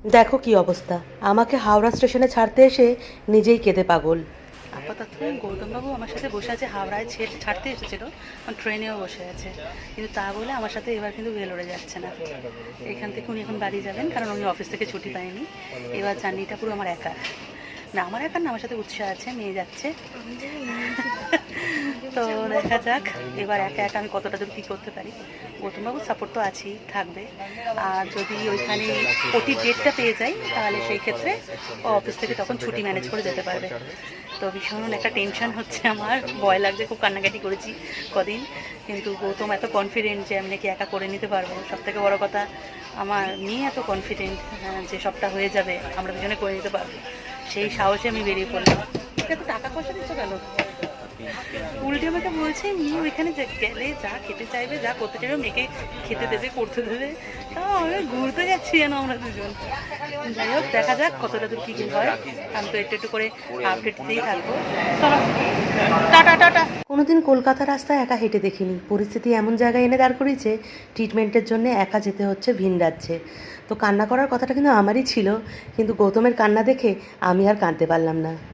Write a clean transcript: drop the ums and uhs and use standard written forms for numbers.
দেখো কি অবস্থা, আমাকে হাওড়া স্টেশনে ছাড়তে এসে নিজেই কেঁদে পাগল। আপাতত গৌতমবাবু আমার সাথে বসে আছে, হাওড়ায় ছাড়তে এসেছিল, ট্রেনেও বসে আছে, কিন্তু তা বলে আমার সাথে এবার কিন্তু ভেলোরে যাচ্ছে না। এখান থেকে উনি এখন বাড়ি যাবেন, কারণ উনি অফিস থেকে ছুটি পায়নি। এবার জার্নিটা পুরো আমার একা, না আমার একা না, আমার সাথে উৎসাহ আছে, মেয়ে যাচ্ছে। তো দেখা যাক এবার একা একা আমি কতটা দূর কী করতে পারি। গৌতমবাবুর সাপোর্ট তো আছেই, থাকবে। আর যদি ওইখানে ওটি ডেটটা পেয়ে যাই, তাহলে সেই ক্ষেত্রে ও অফিস থেকে তখন ছুটি ম্যানেজ করে যেতে পারবে। তো ভীষণ একটা টেনশন হচ্ছে আমার, ভয় লাগছে, খুব কান্নাকাটি করেছি কদিন, কিন্তু গৌতম এত কনফিডেন্ট যে আমি নাকি একা করে নিতে পারবো। সব থেকে বড়ো কথা, আমার মেয়ে এত কনফিডেন্ট যে সবটা হয়ে যাবে, আমরা দুজনে করে নিতে পারবো। সেই সাহসে আমি বেরিয়ে পড়লাম। এত টাকা পয়সা দিচ্ছ কেন? উল্টে আমাকে বলছে মেয়ে ওইখানে গেলে যা খেতে চাইবে, যা করতে চাইবে, মেয়েকে খেতে দেবে, করতে দেবে। তাও আমি ঘুরতে যাচ্ছি যেন আমরা দুজন। যাই হোক, দেখা যাক কতটা দূর কী কী হয়। আমি তো একটু একটু করে আপডেট দিতেই থাকবো। চলো, টাটা টাটা। কোনোদিন কলকাতা রাস্তায় একা হেঁটে দেখিনি, পরিস্থিতি এমন জায়গায় এনে দাঁড় করিয়েছে ট্রিটমেন্টের জন্য একা যেতে হচ্ছে ভিন রাজ্যে। তো কান্না করার কথাটা কিন্তু আমারই ছিল, কিন্তু গৌতমের কান্না দেখে আমি আর কাঁদতে পারলাম না।